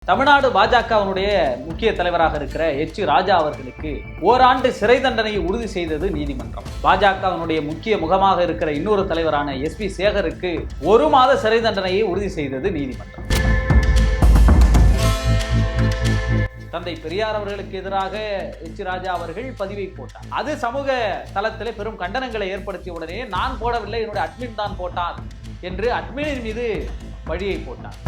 தமிழ்நாடு பாஜகவினுடைய முக்கிய தலைவராக இருக்கிற எச் ராஜா அவர்களுக்கு ஓராண்டு சிறை தண்டனையை உறுதி செய்தது நீதிமன்றம். பாஜகவினுடைய முக்கிய முகமாக இருக்கிற இன்னொரு தலைவரான எஸ் பி சேகருக்கு 1 மாத சிறை தண்டனையை உறுதி செய்தது நீதிமன்றம். தந்தை பெரியார் அவர்களுக்கு எதிராக எச் ராஜா அவர்கள் பதிவை போட்டார். அது சமூக தளத்திலே பெரும் கண்டனங்களை ஏற்படுத்திய உடனே நான் போடவில்லை, என்னுடைய அட்மின் தான் போட்டார் என்று அட்மினின் மீது பழியை போட்டார்.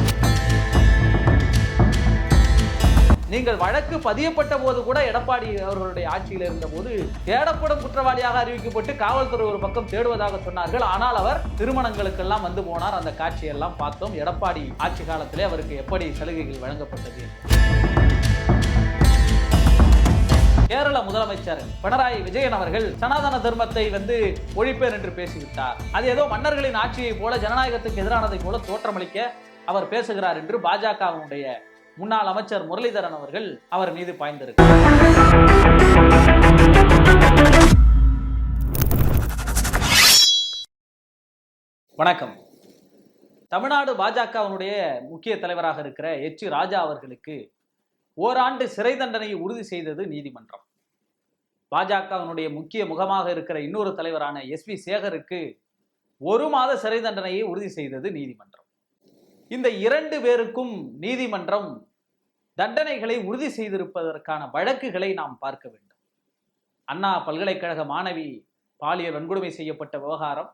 நீங்கள் வழக்கு பதியப்பட்ட போது கூட எடப்பாடி அவர்களுடைய ஆட்சியில் இருந்த போது தேடப்படும் குற்றவாளியாக அறிவிக்கப்பட்டு காவல்துறை ஒரு பக்கம் தேடுவதாக சொன்னார்கள். ஆனால் அவர் திருமணங்களுக்கெல்லாம் வந்து போனார். அந்த காட்சியெல்லாம் பார்த்தோம். எடப்பாடி ஆட்சி காலத்திலே அவருக்கு எப்படி சலுகைகள் வழங்கப்பட்டது. கேரள முதலமைச்சர் பினராயி விஜயன் அவர்கள் சனாதன தர்மத்தை ஒழிப்பேன் என்று பேசிவிட்டார். அது ஏதோ மன்னர்களின் ஆட்சியை போல ஜனநாயகத்துக்கு எதிரானதை போல தோற்றமளிக்க அவர் பேசுகிறார் என்று பாஜகவினுடைய முன்னாள் அமைச்சர் முரளிதரன் அவர்கள் அவர் மீது பாய்ந்திருக்கிறார். வணக்கம். தமிழ்நாடு பாஜகவினுடைய முக்கிய தலைவராக இருக்கிற எச் ராஜா அவர்களுக்கு ஓராண்டு சிறை தண்டனையை உறுதி செய்தது நீதிமன்றம். பாஜகவினுடைய முக்கிய முகமாக இருக்கிற இன்னொரு தலைவரான எஸ் பி சேகருக்கு 1 மாத சிறை தண்டனையை உறுதி செய்தது நீதிமன்றம். இந்த 2 பேருக்கும் நீதிமன்றம் தண்டனைகளை உறுதி செய்திருப்பதற்கான வழக்குகளை நாம் பார்க்க வேண்டும். அண்ணா பல்கலைக்கழக மாணவி பாலியல் வன்கொடுமை செய்யப்பட்ட விவகாரம்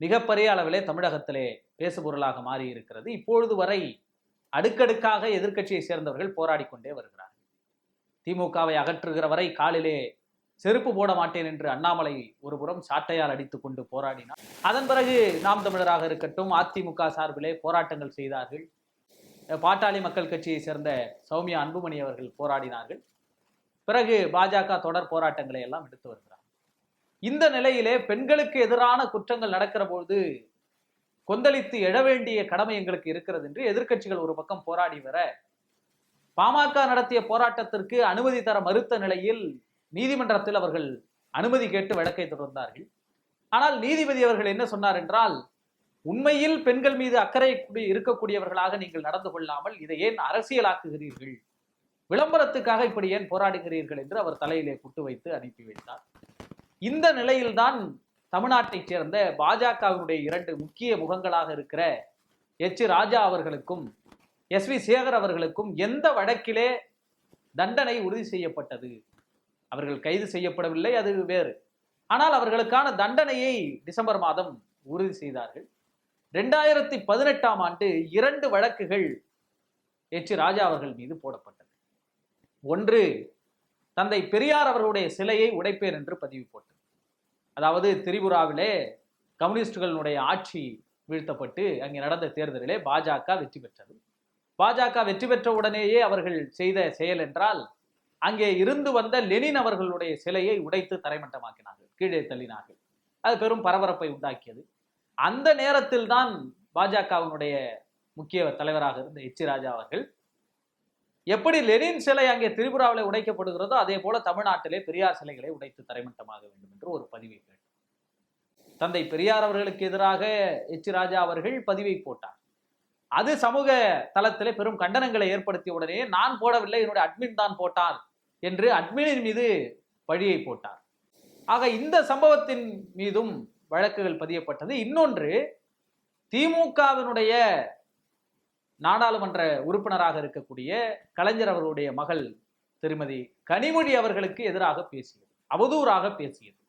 மிகப்பெரிய அளவிலே தமிழகத்திலே பேசுபொருளாக மாறி இருக்கிறது. இப்பொழுது வரை அடுக்கடுக்காக எதிர்க்கட்சியை சேர்ந்தவர்கள் போராடி கொண்டே வருகிறார்கள். திமுகவை அகற்றுகிற வரை காலிலே செருப்பு போட மாட்டேன் என்று அண்ணாமலை ஒருபுறம் சாட்டையால் அடித்துக் கொண்டு போராடினார். அதன் பிறகு நாம் தமிழராக இருக்கட்டும் அதிமுக சார்பிலே போராட்டங்கள் செய்தார்கள். பாட்டாளி மக்கள் கட்சியை சேர்ந்த சௌமியா அன்புமணி அவர்கள் போராடினார்கள். பிறகு பாஜக தொடர் போராட்டங்களை எல்லாம் எடுத்து வருகிறார். இந்த நிலையிலே பெண்களுக்கு எதிரான குற்றங்கள் நடக்கிற பொழுது கொந்தளித்து எழ வேண்டிய கடமை எங்களுக்கு இருக்கிறது என்று எதிர்க்கட்சிகள் ஒரு பக்கம் போராடி வர, பாமக நடத்திய போராட்டத்திற்கு அனுமதி தர மறுத்த நிலையில் நீதிமன்றத்தில் அவர்கள் அனுமதி கேட்டு வழக்கை தொடர்ந்தார்கள். ஆனால் நீதிபதி அவர்கள் என்ன சொன்னார் என்றால், உண்மையில் பெண்கள் மீது அக்கறை இருக்கக்கூடியவர்களாக நீங்கள் நடந்து கொள்ளாமல் இதை ஏன் அரசியலாக்குகிறீர்கள், விளம்பரத்துக்காக இப்படி ஏன் போராடுகிறீர்கள் என்று அவர் தலையிலே குட்டு வைத்து அனுப்பி வைத்தார். இந்த நிலையில்தான் தமிழ்நாட்டைச் சேர்ந்த பாஜகவினுடைய 2 முக்கிய முகங்களாக இருக்கிற எச் ராஜா அவர்களுக்கும் எஸ் வி சேகர் அவர்களுக்கும் எந்த வழக்கிலே தண்டனை உறுதி செய்யப்பட்டது. அவர்கள் கைது செய்யப்படவில்லை, அது வேறு. ஆனால் அவர்களுக்கான தண்டனையை டிசம்பர் மாதம் உறுதி செய்தார்கள். 2018ஆம் ஆண்டு 2 வழக்குகள் எச் ராஜா அவர்கள் மீது போடப்பட்டது. ஒன்று, தந்தை பெரியார் அவர்களுடைய சிலையை உடைப்பேன் என்று பதிவு போட்டது. அதாவது திரிபுராவிலே கம்யூனிஸ்டுகளுடைய ஆட்சி வீழ்த்தப்பட்டு அங்கே நடந்த தேர்தலிலே பாஜக வெற்றி பெற்றது. பாஜக வெற்றி பெற்ற உடனேயே அவர்கள் செய்த செயல் என்றால், அங்கே இருந்து வந்த லெனின் அவர்களுடைய சிலையை உடைத்து தரைமட்டமாக்கினார்கள், கீழே தள்ளினார்கள். அது பெரும் பரபரப்பை உண்டாக்கியது. அந்த நேரத்தில் தான் பாஜகவினுடைய முக்கிய தலைவராக இருந்த எச் ராஜா அவர்கள், எப்படி லெனின் சிலை அங்கே திரிபுராவில் உடைக்கப்படுகிறதோ அதே போல தமிழ்நாட்டிலே பெரியார் சிலைகளை உடைத்து தரைமட்டமாக வேண்டும் என்று ஒரு பதிவை கேட்டார். தந்தை பெரியார் அவர்களுக்கு எதிராக எச் ராஜா அவர்கள் பதிவை போட்டார். அது சமூக தளத்திலே பெரும் கண்டனங்களை ஏற்படுத்திய உடனே நான் போடவில்லை, என்னுடைய அட்மின் தான் போட்டார் என்று அட்மினின் மீது பழியை போட்டார். ஆக இந்த சம்பவத்தின் மீதும் வழக்குகள் பதியப்பட்டது. இன்னொன்று, திமுகவினுடைய நாடாளுமன்ற உறுப்பினராக இருக்கக்கூடிய கலைஞர் அவர்களுடைய மகள் திருமதி கனிமொழி அவர்களுக்கு எதிராக பேசியது, அவதூறாக பேசியது,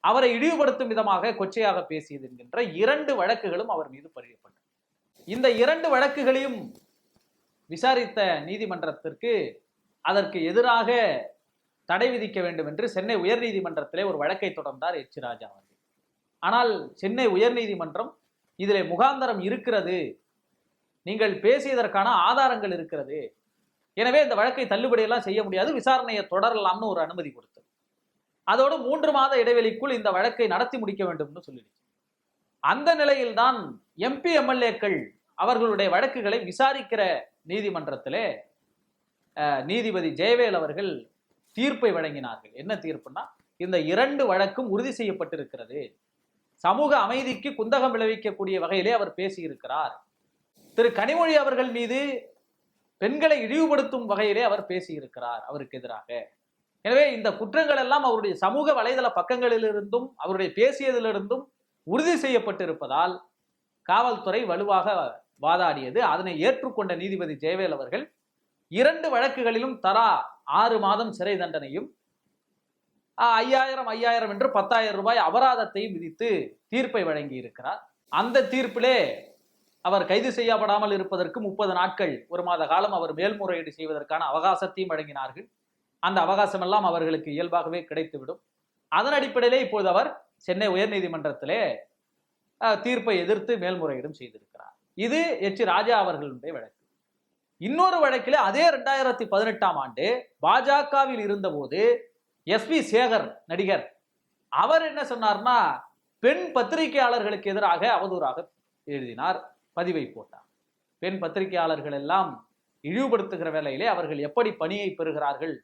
அவரை இழிவுபடுத்தும் விதமாக கொச்சையாக பேசியது என்கின்ற 2 வழக்குகளும் அவர் மீது பதியப்பட்டது. இந்த 2 வழக்குகளையும் விசாரித்த நீதிமன்றத்திற்கு அதற்கு எதிராக தடை விதிக்க வேண்டும் என்று சென்னை உயர்நீதிமன்றத்திலே ஒரு வழக்கை தொடர்ந்தார் எச் ராஜா அவர்கள். ஆனால் சென்னை உயர்நீதிமன்றம் இதிலே முகாந்தரம் இருக்கிறது, நீங்கள் பேசியதற்கான ஆதாரங்கள் இருக்கிறது, எனவே இந்த வழக்கை தள்ளுபடியெல்லாம் செய்ய முடியாது, விசாரணையை தொடரலாம்னு ஒரு அனுமதி கொடுத்தது. அதோடு 3 மாத இடைவெளிக்குள் இந்த வழக்கை நடத்தி முடிக்க வேண்டும் என்று சொல்லிடுச்சு. அந்த நிலையில்தான் எம்பி எம்எல்ஏக்கள் அவர்களுடைய வழக்குகளை விசாரிக்கிற நீதிமன்றத்திலே நீதிபதி ஜெயவேல் அவர்கள் தீர்ப்பை வழங்கினார்கள். என்ன தீர்ப்புனா, இந்த 2 வழக்கும் உறுதி செய்யப்பட்டிருக்கிறது, சமூக அமைதிக்கு குந்தகம் விளைவிக்கக்கூடிய வகையிலே அவர் பேசியிருக்கிறார். திரு கனிமொழி அவர்கள் மீது பெண்களை இழிவுபடுத்தும் வகையிலே அவர் பேசியிருக்கிறார் அவருக்கு எதிராக. எனவே இந்த குற்றங்கள் எல்லாம் அவருடைய சமூக வலைதள பக்கங்களிலிருந்தும் அவருடைய பேசியதிலிருந்தும் உறுதி செய்யப்பட்டிருப்பதால் காவல்துறை வலுவாக வாதாடியது. அதனை ஏற்றுக்கொண்ட நீதிபதி ஜெயவேல் அவர்கள் 2 வழக்குகளிலும் தலா 6 மாதம் சிறை தண்டனையும் 5000 என்று 10,000 ரூபாய் அபராதத்தையும் விதித்து தீர்ப்பை வழங்கி இருக்கிறார். அந்த தீர்ப்பிலே அவர் கைது செய்யப்படாமல் இருப்பதற்கு 30 நாட்கள் 1 மாத காலம் அவர் மேல்முறையீடு செய்வதற்கான அவகாசத்தையும் வழங்கினார்கள். அந்த அவகாசம் எல்லாம் அவர்களுக்கு இயல்பாகவே கிடைத்துவிடும். அதன் அடிப்படையிலே இப்போது அவர் சென்னை உயர்நீதிமன்றத்திலே தீர்ப்பை எதிர்த்து மேல்முறையீடும் செய்திருக்கிறார். இது எச் ராஜா அவர்களுடைய வழக்கு. இன்னொரு வழக்கிலே அதே 2018ஆம் ஆண்டு பாஜகவில் இருந்தபோது எஸ்வி சேகர் நடிகர் அவர் என்ன சொன்னார்னா, பெண் பத்திரிகையாளர்களுக்கு எதிராக அவதூறாக எழுதினார், பதிவை போட்டார். பெண் பத்திரிகையாளர்கள் எல்லாம் இழிவுபடுத்துகிற வேளையிலே அவர்கள் எப்படி பணியை பெறுகிறார்கள்,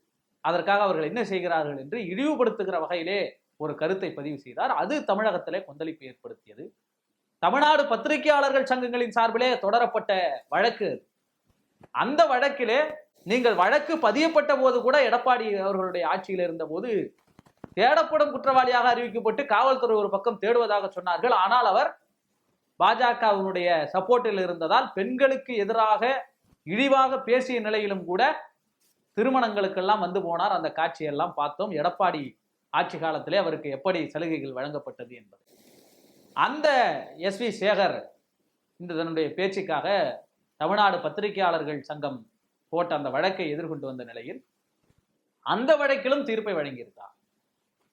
அதற்காக அவர்கள் என்ன செய்கிறார்கள் என்று இழிவுபடுத்துகிற வகையிலே ஒரு கருத்தை பதிவு செய்தார். அது தமிழகத்திலே கொந்தளிப்பு ஏற்படுத்தியது. தமிழ்நாடு பத்திரிகையாளர்கள் சங்கங்களின் சார்பிலே தொடரப்பட்ட வழக்கு. அந்த வழக்கிலே நீங்கள் வழக்கு பதியப்பட்ட போது கூட எடப்பாடி அவர்களுடைய ஆட்சியில் இருந்த போது தேடப்படும் குற்றவாளியாக அறிவிக்கப்பட்டு காவல்துறை ஒரு பக்கம் தேடுவதாக சொன்னார்கள். ஆனால் அவர் பாஜகவினுடைய சப்போர்ட்டில் இருந்ததால் பெண்களுக்கு எதிராக இழிவாக பேசிய நிலையிலும் கூட திருமணங்களுக்கெல்லாம் வந்து போனார். அந்த காட்சியெல்லாம் பார்த்தோம். எடப்பாடி ஆட்சி காலத்திலே அவருக்கு எப்படி சலுகைகள் வழங்கப்பட்டது என்பது. அந்த எஸ்வி சேகர் இந்த தன்னுடைய பேச்சுக்காக தமிழ்நாடு பத்திரிகையாளர்கள் சங்கம் போட்ட அந்த வழக்கை எதிர்கொண்டு வந்த நிலையில் அந்த வழக்கிலும் தீர்ப்பை வழங்கியிருந்தார்.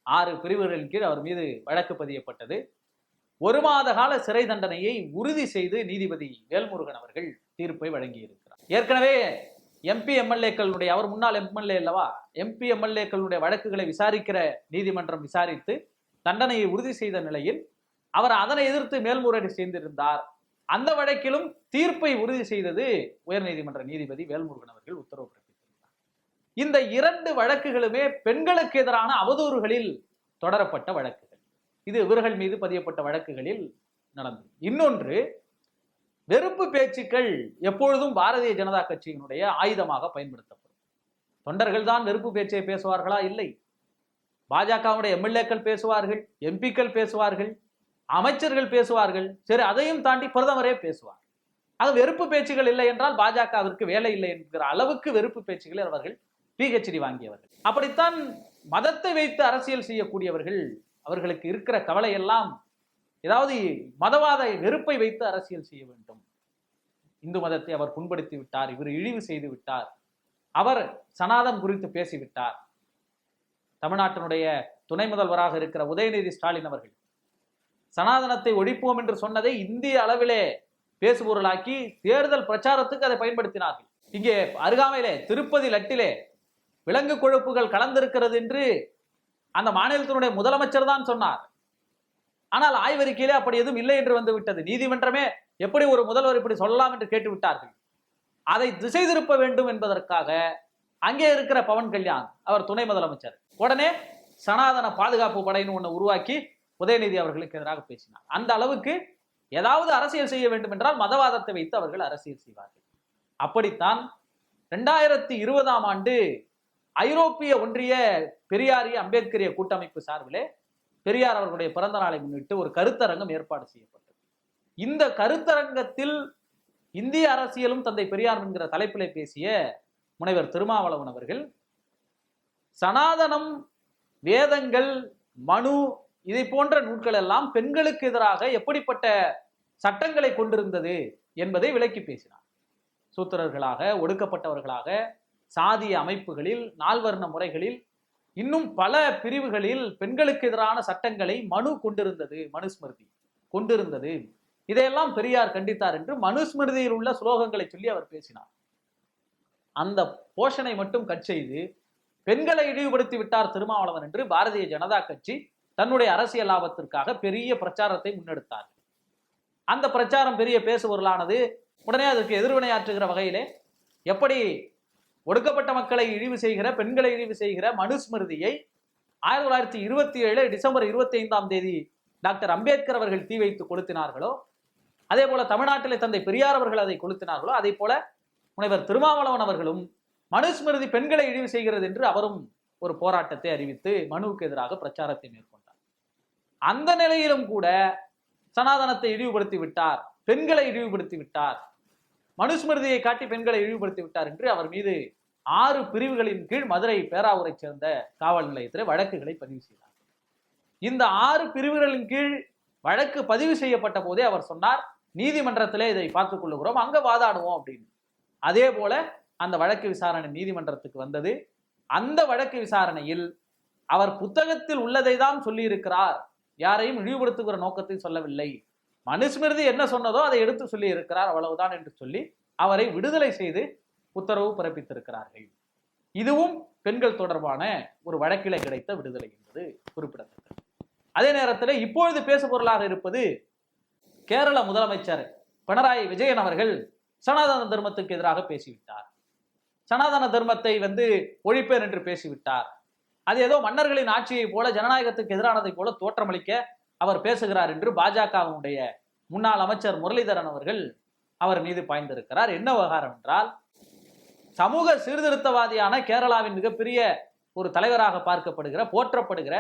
6 பிரிவுகளின் கீழ் அவர் மீது வழக்கு பதியப்பட்டது. 1 மாத கால சிறை தண்டனையை உறுதி செய்து நீதிபதி வேல்முருகன் அவர்கள் தீர்ப்பை வழங்கியிருக்கிறார். ஏற்கனவே எம்பி எம்எல்ஏக்களுடைய, அவர் முன்னாள் எம்எல்ஏ அல்லவா, எம்பி எம்எல்ஏக்களுடைய வழக்குகளை விசாரிக்கிற நீதிமன்றம் விசாரித்து தண்டனையை உறுதி செய்த நிலையில் அவர் அதனை எதிர்த்து மேல்முறையீடு செய்திருந்தார். அந்த வழக்கிலும் தீர்ப்பை உறுதி செய்தது உயர்நீதிமன்ற நீதிபதி வேல்முருகன் அவர்கள் உத்தரவு பிறப்பித்திருந்தார். இந்த 2 வழக்குகளுமே பெண்களுக்கு எதிரான அவதூறுகளில் தொடரப்பட்ட வழக்குகள். இது இவர்கள் மீது பதியப்பட்ட வழக்குகளில் நடந்தது. இன்னொன்று, வெறுப்பு பேச்சுக்கள் எப்பொழுதும் பாரதிய ஜனதா கட்சியினுடைய ஆயுதமாக பயன்படுத்தப்படும். தொண்டர்கள் தான் வெறுப்பு பேச்சை பேசுவார்களா? இல்லை. பாஜகவுடைய எம்எல்ஏக்கள் பேசுவார்கள், எம்பிக்கள் பேசுவார்கள், அமைச்சர்கள் பேசுவார்கள், சரி அதையும் தாண்டி பிரதமரே பேசுவார். அது வெறுப்பு பேச்சுகள் இல்லை என்றால் பாஜகவிற்கு வேலை இல்லை என்கிற அளவுக்கு வெறுப்பு பேச்சுகளை அவர்கள் PhD வாங்கியவர்கள். அப்படித்தான் மதத்தை வைத்து அரசியல் செய்யக்கூடியவர்கள், அவர்களுக்கு இருக்கிற கவலை எல்லாம் ஏதாவது மதவாத வெறுப்பை வைத்து அரசியல் செய்ய வேண்டும். இந்து மதத்தை அவர் புண்படுத்தி விட்டார், இவர் இழிவு செய்து விட்டார், அவர் சனாதனம் குறித்து பேசிவிட்டார். தமிழ்நாட்டினுடைய துணை முதல்வராக இருக்கிற உதயநிதி ஸ்டாலின் அவர்கள் சனாதனத்தை ஒழிப்போம் என்று சொன்னதை இந்திய அளவிலே பேசுபொருளாக்கி தேர்தல் பிரச்சாரத்துக்கு அதை பயன்படுத்தினார்கள். இங்கே அருகாமையிலே திருப்பதி லட்டிலே விலங்கு கொழுப்புகள் கலந்திருக்கிறது என்று அந்த மாநிலத்தினுடைய முதலமைச்சர் தான் சொன்னார். ஆனால் ஆய்வறிக்கையிலே அப்படி எதுவும் இல்லை என்று வந்து விட்டது. நீதிமன்றமே எப்படி ஒரு முதல்வர் இப்படி சொல்லலாம் என்று கேட்டு விட்டார்கள். அதை திசை திருப்ப வேண்டும் என்பதற்காக அங்கே இருக்கிற பவன் கல்யாண், அவர் துணை முதலமைச்சர், உடனே சனாதன பாதுகாப்பு படைன்னு ஒன்று உருவாக்கி உதயநிதி அவர்களுக்கு எதிராக பேசினார். அந்த அளவுக்கு ஏதாவது அரசியல் செய்ய வேண்டும் என்றால் மதவாதத்தை வைத்து அவர்கள் அரசியல் செய்வார்கள். அப்படித்தான் 2020ஆம் ஆண்டு ஐரோப்பிய ஒன்றிய பெரியாரிய அம்பேத்கரிய கூட்டமைப்பு சார்பிலே பெரியார் அவர்களுடைய பிறந்த நாளை முன்னிட்டு ஒரு கருத்தரங்கம் ஏற்பாடு செய்யப்பட்டது. இந்த கருத்தரங்கத்தில் இந்திய அரசியலும் தந்தை பெரியார் என்கிற தலைப்பிலே பேசிய முனைவர் திருமாவளவன் அவர்கள் சனாதனம், வேதங்கள், மனு இதை போன்ற நூல்கள் எல்லாம் பெண்களுக்கு எதிராக எப்படிப்பட்ட சட்டங்களை கொண்டிருந்தது என்பதை விளக்கி பேசினார். சூத்திரர்களாக, ஒடுக்கப்பட்டவர்களாக, சாதிய அமைப்புகளில், நால்வர்ண முறைகளில், இன்னும் பல பிரிவுகளில் பெண்களுக்கு எதிரான சட்டங்களை மனு கொண்டிருந்தது, மனுஸ்மிருதி கொண்டிருந்தது. இதையெல்லாம் பெரியார் கண்டித்தார் என்று மனுஸ்மிருதியில் உள்ள ஸ்லோகங்களை சொல்லி அவர் பேசினார். அந்த போஷனை மட்டும் கட் செய்து பெண்களை இழிவுபடுத்தி விட்டார் திருமாவளவன் என்று பாரதிய ஜனதா கட்சி தன்னுடைய அரசியல் லாபத்திற்காக பெரிய பிரச்சாரத்தை முன்னெடுத்தார். அந்த பிரச்சாரம் பெரிய பேசுபொருளானது. உடனே அதற்கு எதிர்வினையாற்றுகிற வகையிலே எப்படி ஒடுக்கப்பட்ட மக்களை இழிவு செய்கிற, பெண்களை இழிவு செய்கிற மனுஸ்மிருதியை 1927 டிசம்பர் 25ஆம் தேதி டாக்டர் அம்பேத்கர் அவர்கள் தீ வைத்து கொளுத்தினார்களோ, அதே போல தமிழ்நாட்டிலே தந்தை பெரியார் அவர்கள் அதை கொளுத்தினார்களோ, அதே போல முனைவர் திருமாவளவன் அவர்களும் மனுஸ்மிருதி பெண்களை இழிவு செய்கிறது என்று அவரும் ஒரு போராட்டத்தை அறிவித்து மனுவுக்கு எதிராக பிரச்சாரத்தை மேற்கொண்டார். அந்த நிலையிலும் கூட சனாதனத்தை இழிவுபடுத்தி விட்டார், பெண்களை இழிவுபடுத்தி விட்டார், மனுஸ்மிருதியை காட்டி பெண்களை இழிவுபடுத்தி விட்டார் என்று அவர் மீது 6 பிரிவுகளின் கீழ் மதுரை பேராவூரை சேர்ந்த காவல் நிலையத்தில் வழக்குகளை பதிவு செய்தார். இந்த 6 பிரிவுகளின் கீழ் வழக்கு பதிவு செய்யப்பட்ட போதே அவர் சொன்னார், நீதிமன்றத்திலே இதை பார்த்துக் கொள்ளுகிறோம், அங்க வாதாடுவோம் அப்படின்னு. அதே போல அந்த வழக்கு விசாரணை நீதிமன்றத்துக்கு வந்தது. அந்த வழக்கு விசாரணையில் அவர் புத்தகத்தில் உள்ளதை தான் சொல்லி இருக்கிறார், யாரையும் இழிவுபடுத்துகிற நோக்கத்தை சொல்லவில்லை, மனுஸ்மிருதி என்ன சொன்னதோ அதை எடுத்து சொல்லி இருக்கிறார், அவ்வளவுதான் என்று சொல்லி அவரை விடுதலை செய்து உத்தரவு பிறப்பித்திருக்கிறார்கள். இதுவும் பெண்கள் தொடர்பான ஒரு வழக்கிலே கிடைத்த விடுதலை என்பது குறிப்பிடத்தக்கது. அதே நேரத்தில் இப்பொழுது பேசு பொருளாக இருப்பது கேரள முதலமைச்சர் பினராயி விஜயன் அவர்கள் சனாதன தர்மத்துக்கு எதிராக பேசிவிட்டார். சனாதன தர்மத்தை ஒழிப்பேன் என்று பேசிவிட்டார். அது ஏதோ மன்னர்களின் ஆட்சியை போல ஜனநாயகத்துக்கு எதிரானதை போல தோற்றமளிக்க அவர் பேசுகிறார் என்று பாஜகவினுடைய முன்னாள் அமைச்சர் முரளிதரன் அவர்கள் அவர் மீது பாய்ந்திருக்கிறார். என்ன விவகாரம் என்றால், சமூக சீர்திருத்தவாதியான கேரளாவின் மிகப்பெரிய ஒரு தலைவராக பார்க்கப்படுகிற போற்றப்படுகிற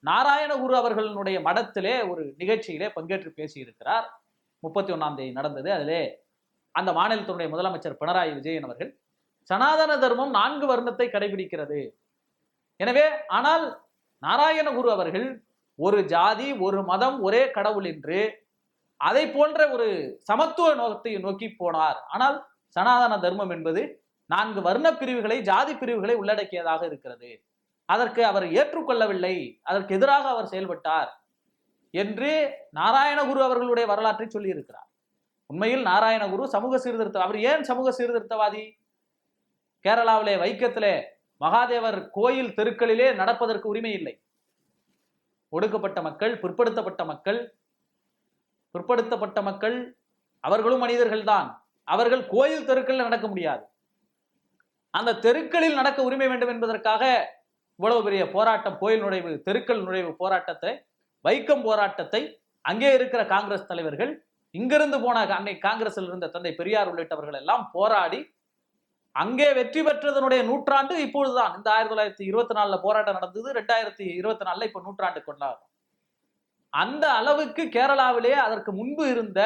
நாராயணகுரு அவர்களுடைய மடத்திலே ஒரு நிகழ்ச்சியிலே பங்கேற்று பேசியிருக்கிறார். 31ஆம் தேதி நடந்தது. அதிலே அந்த மாநிலத்தினுடைய முதலமைச்சர் பினராயி விஜயன் அவர்கள் சனாதன தர்மம் 4 வர்ணத்தை கடைபிடிக்கிறது, எனவே ஆனால் நாராயணகுரு அவர்கள் ஒரு ஜாதி ஒரு மதம் ஒரே கடவுள் என்று அதை போன்ற ஒரு சமத்துவ நோக்கத்தை நோக்கி போனார். ஆனால் சனாதன தர்மம் என்பது 4 வர்ண பிரிவுகளை ஜாதி பிரிவுகளை உள்ளடக்கியதாக இருக்கிறது, அதற்கு அவர் ஏற்றுக்கொள்ளவில்லை, அதற்கு எதிராக அவர் செயல்பட்டார் என்று நாராயணகுரு அவர்களுடைய வரலாற்றை சொல்லி இருக்கிறார். உண்மையில் நாராயணகுரு சமூக சீர்திருத்த, அவர் ஏன் சமூக சீர்திருத்தவாதி? கேரளாவிலே வைக்கத்திலே மகாதேவர் கோயில் தெருக்களிலே நடப்பதற்கு உரிமை இல்லை. ஒடுக்கப்பட்ட மக்கள், பிற்படுத்தப்பட்ட மக்கள் அவர்களும் மனிதர்கள் தான். அவர்கள் கோயில் தெருக்களில் நடக்க முடியாது. அந்த தெருக்களில் நடக்க உரிமை வேண்டும் என்பதற்காக இவ்வளவு பெரிய போராட்டம், கோயில் நுழைவு, தெருக்கள் நுழைவு போராட்டத்தை, வைக்கம் போராட்டத்தை அங்கே இருக்கிற காங்கிரஸ் தலைவர்கள், இங்கிருந்து போன அன்னை காங்கிரஸில் இருந்த தந்தை பெரியார் உள்ளிட்டவர்கள் எல்லாம் போராடி அங்கே வெற்றி பெற்றதனுடைய நூற்றாண்டு இப்பொழுதுதான். இந்த 1924 போராட்டம் நடந்தது, 2024 இப்ப நூற்றாண்டு கொண்டாடும். அந்த அளவுக்கு கேரளாவிலே அதற்கு முன்பு இருந்த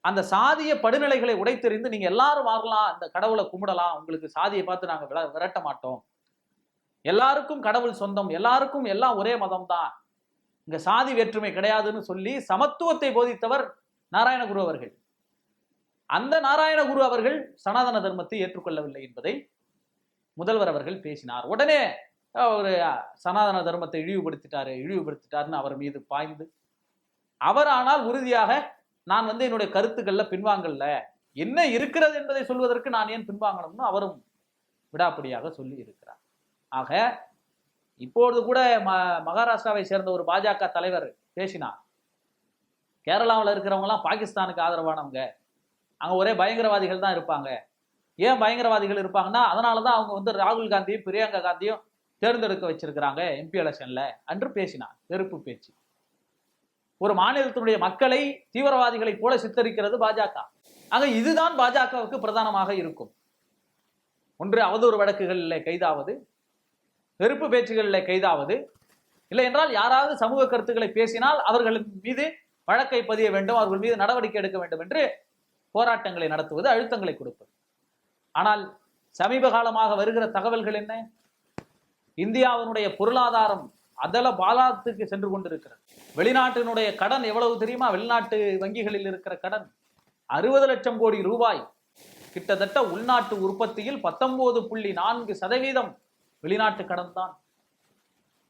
அந்த சாதிய படுநிலைகளை உடைத்தெறிந்து நீங்க எல்லாரும் மாறலாம், இந்த கடவுளை கும்பிடலாம், உங்களுக்கு சாதியை பார்த்து நாங்க விரட்ட மாட்டோம், எல்லாருக்கும் கடவுள் சொந்தம், எல்லாருக்கும் எல்லாம் ஒரே மதம் தான், இங்க சாதி வேற்றுமை கிடையாதுன்னு சொல்லி சமத்துவத்தை போதித்தவர் நாராயணகுரு அவர்கள். அந்த நாராயணகுரு அவர்கள் சனாதன தர்மத்தை ஏற்றுக்கொள்ளவில்லை என்பதை முதல்வர் அவர்கள் பேசினார். உடனே ஒரு சனாதன தர்மத்தை இழிவுபடுத்திட்டாருன்னு அவர் மீது பாய்ந்து, அவர் ஆனால் உறுதியாக நான் என்னுடைய கருத்துக்கள்ல பின்வாங்கல்ல, என்ன இருக்கிறது என்பதை சொல்வதற்கு நான் ஏன் பின்வாங்கணும்னு அவரும் விடாப்பிடியாக சொல்லி இருக்கிறார். ஆக இப்பொழுது கூட மகாராஷ்டிராவை சேர்ந்த ஒரு பாஜக தலைவர் பேசினார், கேரளாவில் இருக்கிறவங்க எல்லாம் பாகிஸ்தானுக்கு ஆதரவானவங்க, அங்க ஒரே பயங்கரவாதிகள் தான் இருப்பாங்க. ஏன் பயங்கரவாதிகள் இருப்பாங்கன்னா, அதனாலதான் அவங்க ராகுல் காந்தியும் பிரியங்கா காந்தியும் தேர்ந்தெடுக்க வச்சிருக்கிறாங்க எம்பி எலெக்ஷன்ல என்று பேசினார். வெறுப்பு பேச்சு. ஒரு மாநிலத்தினுடைய மக்களை தீவிரவாதிகளை போல சித்தரிக்கிறது பாஜக. ஆக இதுதான் பாஜகவுக்கு பிரதானமாக இருக்கும். ஒன்று அவதூறு வழக்குகளில் கைதாவது, வெறுப்பு பேச்சுகளில் கைதாவது, இல்லை என்றால் யாராவது சமூக கருத்துக்களை பேசினால் அவர்களின் மீது வழக்கை பதிய வேண்டும், அவர்கள் மீது நடவடிக்கை எடுக்க வேண்டும் என்று போராட்டங்களை நடத்துவது, அழுத்தங்களை கொடுப்பது. ஆனால் சமீப காலமாக வருகிற தகவல்கள் என்ன? இந்தியாவினுடைய பொருளாதாரம் அதல பாலாத்துக்கு சென்று கொண்டிருக்கிறது. வெளிநாட்டினுடைய கடன் எவ்வளவு தெரியுமா? வெளிநாட்டு வங்கிகளில் இருக்கிற கடன் 60 லட்சம் கோடி ரூபாய். கிட்டத்தட்ட உள்நாட்டு உற்பத்தியில் 19.4% வெளிநாட்டு கடன் தான்.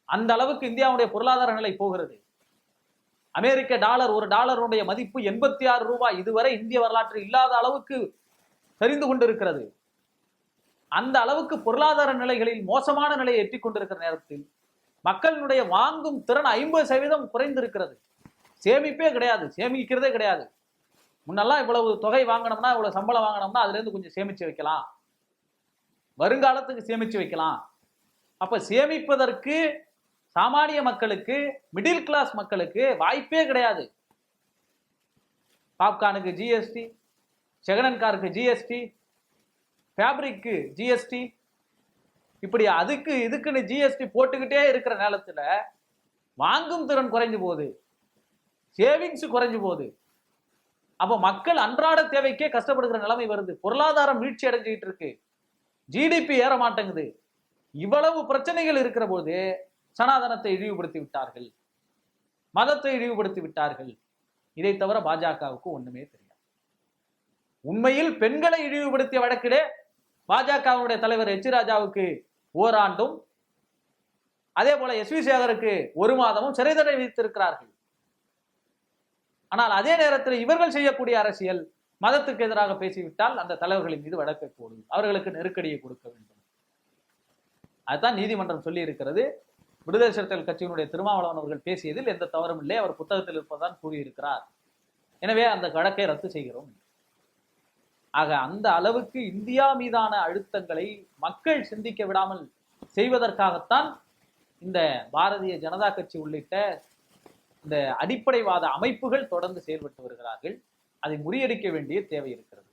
அந்த அளவுக்கு இந்தியாவுடைய பொருளாதார நிலை போகிறது. அமெரிக்க டாலர், ஒரு டாலருடைய மதிப்பு 86 ரூபாய். இதுவரை இந்திய வரலாற்றில் இல்லாத அளவுக்கு தெரிந்து கொண்டிருக்கிறது. அந்த அளவுக்கு பொருளாதார நிலைகளில் மோசமான நிலையை எட்டிக் கொண்டிருக்கிற நேரத்தில் மக்களுடைய வாங்கும் திறன் 50% குறைந்திருக்கிறது. சேமிப்பே கிடையாது, சேமிக்கிறதே கிடையாது. முன்னெல்லாம் இவ்வளவு தொகை வாங்கணும்னா, இவ்வளவு சம்பளம் வாங்கணும்னா அதுல இருந்து கொஞ்சம் சேமிச்சு வைக்கலாம், வருங்காலத்துக்கு சேமிச்சு வைக்கலாம். அப்ப சேமிப்பதற்கு சாமானிய மக்களுக்கு, மிடில் கிளாஸ் மக்களுக்கு வாய்ப்பே கிடையாது. பாப்கார்னுக்கு ஜிஎஸ்டி, செகனன் காருக்கு ஜிஎஸ்டி, ஃபேப்ரிக்கு ஜிஎஸ்டி, இப்படி அதுக்கு இதுக்குன்னு ஜிஎஸ்டி போட்டுக்கிட்டே இருக்கிற நேரத்துல வாங்கும் திறன் குறைஞ்சு போகுது, சேவிங்ஸ் குறைஞ்சு போகுது. அப்ப மக்கள் அன்றாட தேவைக்கே கஷ்டப்படுகிற நிலைமை வருது. பொருளாதாரம் வீழ்ச்சி அடைஞ்சுக்கிட்டு இருக்கு, ஜிடிபி ஏற மாட்டேங்குது. இவ்வளவு பிரச்சனைகள் இருக்கிற போது சனாதனத்தை இழிவுபடுத்தி விட்டார்கள், மதத்தை இழிவுபடுத்தி விட்டார்கள். இதை தவிர பாஜகவுக்கு ஒண்ணுமே தெரியாது. உண்மையில் பெண்களை இழிவுபடுத்திய வழக்கிலே பாஜகவுடைய தலைவர் எச் ராஜாவுக்கு ஓராண்டும், அதே போல எஸ்.வி. சேகருக்கு 1 மாதமும் சிறை தண்டனை விதித்திருக்கிறார்கள். ஆனால் அதே நேரத்தில் இவர்கள் செய்யக்கூடிய அரசியல், மதத்துக்கு எதிராக பேசிவிட்டால் அந்த தலைவர்களின் மீது வழக்கை போடும், அவர்களுக்கு நெருக்கடியை கொடுக்க வேண்டும். அதுதான் நீதிமன்றம் சொல்லி இருக்கிறது. விடுதலை சிறுத்தைகள் கட்சியினுடைய திருமாவளவன் அவர்கள் பேசியதில் எந்த தவறும் இல்லை, அவர் புத்தகத்தில் இருப்பதான் கூறியிருக்கிறார். எனவே அந்த வழக்கை ரத்து செய்கிறோம். ஆக அந்த அளவுக்கு இந்தியா மீதான அழுத்தங்களை மக்கள் சிந்திக்க விடாமல் செய்வதற்காகத்தான் இந்த பாரதிய ஜனதா கட்சி உள்ளிட்ட இந்த அடிப்படைவாத அமைப்புகள் தொடர்ந்து செயல்பட்டு வருகிறார்கள். அதை முறியடிக்க வேண்டிய தேவை இருக்கிறது.